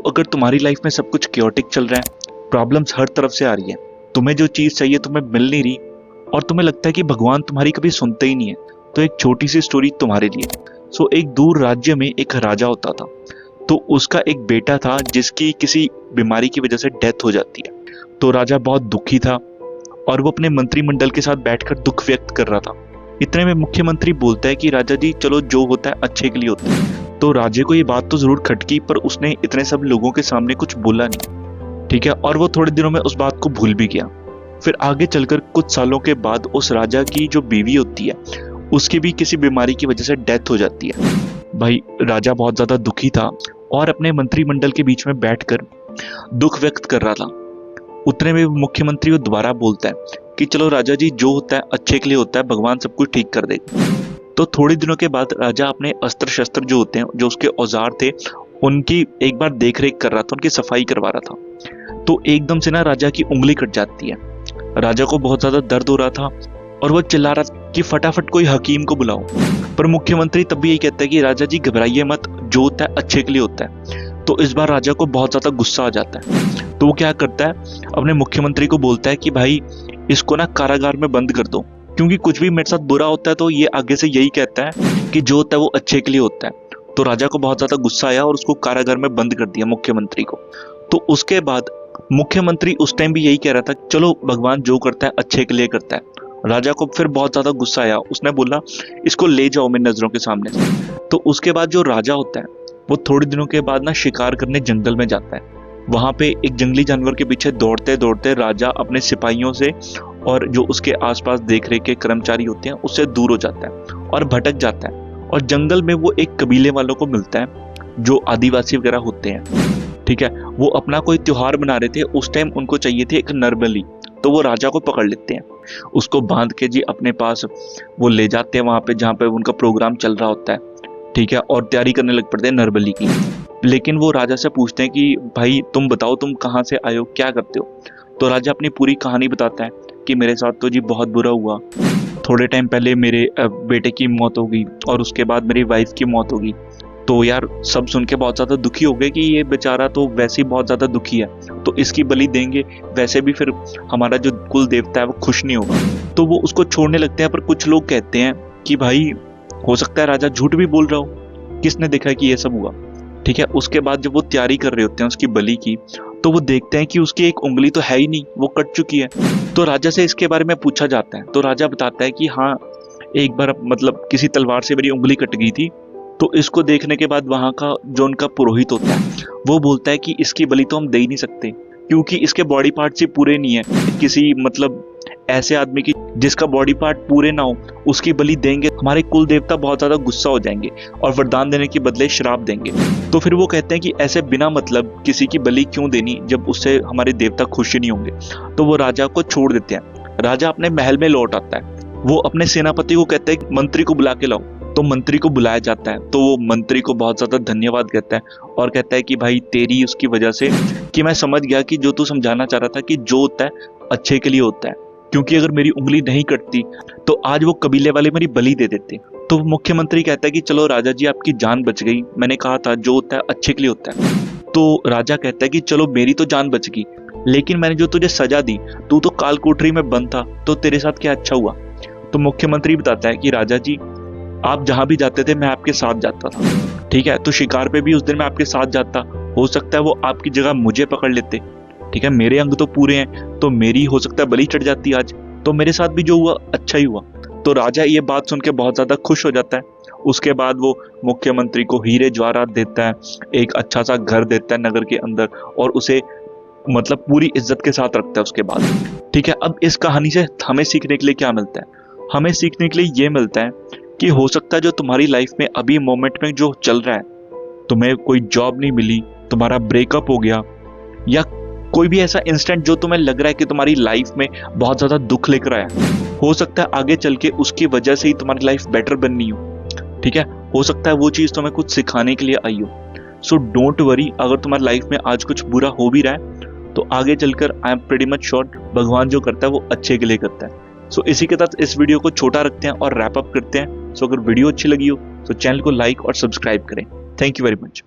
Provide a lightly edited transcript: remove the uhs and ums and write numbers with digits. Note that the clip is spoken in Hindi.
अगर तुम्हारी लाइफ में सब कुछ क्योटिक चल रहा है, प्रॉब्लम्स हर तरफ से आ रही है, तुम्हें जो चीज़ चाहिए तुम्हें मिल नहीं रही और तुम्हें लगता है कि भगवान तुम्हारी कभी सुनते ही नहीं है, तो एक छोटी सी स्टोरी तुम्हारे लिए। एक दूर राज्य में एक राजा होता था। तो उसका एक बेटा था जिसकी किसी बीमारी की वजह से डेथ हो जाती है। तो राजा बहुत दुखी था और वो अपने मंत्रिमंडल के साथ बैठकर दुख व्यक्त कर रहा था। इतने में मुख्यमंत्री बोलता है कि राजा जी चलो, जो होता है अच्छे के लिए होता है। तो राजे को ये बात तो जरूर खटकी, पर उसने इतने सब लोगों के सामने कुछ बोला नहीं। ठीक है, और वो थोड़े दिनों में उस बात को भूल भी गया। फिर आगे चलकर कुछ सालों के बाद उस राजा की जो बीवी होती है उसकी भी किसी बीमारी की वजह से डेथ हो जाती है। भाई राजा बहुत ज्यादा दुखी था और अपने मंत्रिमंडल के बीच में बैठकर दुख व्यक्त कर रहा था। उतने में मुख्यमंत्री वो दोबारा बोलता है कि चलो राजा जी, जो होता है अच्छे के लिए होता है, भगवान सब कुछ ठीक कर देगा। तो थोड़े दिनों के बाद राजा अपने अस्त्र शस्त्र जो होते हैं, जो उसके औजार थे, उनकी एक बार देख रेख कर रहा था, उनकी सफाई करवा रहा था। तो एकदम से ना राजा की उंगली कट जाती है। राजा को बहुत ज्यादा दर्द हो रहा था और वो चिल्ला रहा था कि फटाफट कोई हकीम को बुलाओ। पर मुख्यमंत्री तब भी यही कहता है कि राजा जी घबराइए मत, जो होता है अच्छे के लिए होता है। तो इस बार राजा को बहुत ज्यादा गुस्सा आ जाता है। तो वो क्या करता है, अपने मुख्यमंत्री को बोलता है कि भाई इसको ना कारागार में बंद कर दो, क्योंकि कुछ भी मेरे साथ बुरा होता है तो ये आगे से यही कहता है कि जो होता है वो अच्छे के लिए होता है। तो राजा को बहुत ज्यादा गुस्सा आया और उसको कारागार में बंद कर दिया मुख्यमंत्री को। तो उसके बाद मुख्यमंत्री उस टाइम भी यही कह रहा था, चलो भगवान जो करता है अच्छे के लिए करता है। राजा को फिर बहुत ज्यादा गुस्सा आया, उसने बोला इसको ले जाओ मेरी नजरों के सामने से। तो उसके बाद जो राजा होता है वो थोड़े दिनों के बाद ना शिकार करने जंगल में जाता है। वहां पे एक जंगली जानवर के पीछे दौड़ते दौड़ते राजा अपने सिपाहियों से और जो उसके आसपास देख रेख के कर्मचारी होते हैं उससे दूर हो जाता है और भटक जाता है। और जंगल में वो एक कबीले वालों को मिलता है जो आदिवासी वगैरह होते हैं। ठीक है, वो अपना कोई त्योहार मना रहे थे, उस टाइम उनको चाहिए थी एक नर बलि। तो वो राजा को पकड़ लेते हैं, उसको बांध के जी अपने पास वो ले जाते हैं वहां पे जहाँ पे उनका प्रोग्राम चल रहा होता है। ठीक है, और तैयारी करने लग पड़ते हैं नर बलि की। लेकिन वो राजा से पूछते हैं कि भाई तुम बताओ, तुम कहाँ से आए हो, क्या करते हो। तो राजा अपनी पूरी कहानी बताता है कि मेरे साथ तो जी बहुत बुरा हुआ। थोड़े टाइम पहले मेरे बेटे की मौत हो गई और उसके बाद मेरी वाइफ की मौत हो गई। तो यार सब सुन के बहुत ज्यादा दुखी हो गए कि ये बेचारा तो वैसे ही बहुत ज्यादा दुखी है, तो इसकी बलि देंगे, वैसे भी फिर हमारा जो कुल देवता है वो खुश नहीं होगा। तो वो उसको छोड़ने लगते हैं। पर कुछ लोग कहते हैं कि भाई हो सकता है राजा झूठ भी बोल रहा हो, किसने देखा कि ये सब हुआ। ठीक है, उसके बाद जब वो तैयारी कर रहे होते हैं उसकी बलि की, तो वो देखते हैं कि उसकी एक उंगली तो है ही नहीं, वो कट चुकी है। तो राजा से इसके बारे में पूछा जाता है। तो राजा बताता है कि हाँ, एक बार मतलब किसी तलवार से मेरी उंगली कट गई थी। तो इसको देखने के बाद वहां का जो उनका पुरोहित होता है वो बोलता है कि इसकी बलि तो हम दे ही नहीं सकते, क्योंकि इसके बॉडी पार्ट से पूरे नहीं है। किसी मतलब ऐसे आदमी की जिसका बॉडी पार्ट पूरे ना हो उसकी बलि देंगे, हमारे कुल देवता बहुत ज्यादा गुस्सा हो जाएंगे और वरदान देने के बदले श्राप देंगे। तो फिर वो कहते हैं कि ऐसे बिना मतलब किसी की बलि क्यों देनी जब उससे हमारे देवता खुश नहीं होंगे। तो वो राजा को छोड़ देते हैं। राजा अपने महल में लौट आता है। वो अपने सेनापति को कहता है मंत्री को बुला के लाओ। तो मंत्री को बुलाया जाता है। तो वो मंत्री को बहुत ज्यादा धन्यवाद कहता है और कहता है कि भाई तेरी उसकी वजह से कि मैं समझ गया कि जो तू समझाना चाह रहा था कि जो होता है अच्छे के लिए होता है, क्योंकि अगर मेरी उंगली नहीं कटती तो आज वो कबीले वाले मेरी बलि दे देते। तो मुख्यमंत्री कहता है कि चलो राजा जी, आपकी जान बच गई, मैंने कहा था जो होता है अच्छे के लिए होता है। तो राजा कहता है कि चलो मेरी तो जान बच गई, लेकिन मैंने जो तुझे सजा दी, तू तो काल कोठरी में बंद था, तो तेरे साथ क्या अच्छा हुआ। तो मुख्यमंत्री बताता है कि राजा जी, आप जहां भी जाते थे मैं आपके साथ जाता था। ठीक है, तो शिकार पे भी उस दिन मैं आपके साथ जाता, हो सकता है वो आपकी जगह मुझे पकड़ लेते। ठीक है, मेरे अंग तो पूरे हैं, तो मेरी हो सकता है बलि चढ़ जाती आज, तो मेरे साथ भी जो हुआ अच्छा ही हुआ। तो राजा ये बात सुन के बहुत ज्यादा खुश हो जाता है। उसके बाद वो मुख्यमंत्री को हीरे जवाहरात देता है, एक अच्छा सा घर देता है नगर के अंदर, और उसे मतलब पूरी इज्जत के साथ रखता है उसके बाद। ठीक है, अब इस कहानी से हमें सीखने के लिए क्या मिलता है? हमें सीखने के लिए ये मिलता है कि हो सकता है जो तुम्हारी लाइफ में अभी मोमेंट में जो चल रहा है, तुम्हें कोई जॉब नहीं मिली, तुम्हारा ब्रेकअप हो गया, या कोई भी ऐसा इंस्टेंट जो तुम्हें लग रहा है कि तुम्हारी लाइफ में बहुत ज्यादा दुख लेकर आया, हो सकता है आगे चल के उसकी वजह से ही तुम्हारी लाइफ बेटर बननी हो। ठीक है, हो सकता है वो चीज तुम्हें कुछ सिखाने के लिए आई हो। सो डोंट वरी, अगर तुम्हारी लाइफ में आज कुछ बुरा हो भी रहा है तो आगे चलकर I am pretty much sure भगवान जो करता है वो अच्छे के लिए करता है। इसी के साथ इस वीडियो को छोटा रखते हैं और रैप अप करते हैं। अगर वीडियो अच्छी लगी हो तो चैनल को लाइक और सब्सक्राइब करें। Thank you very much.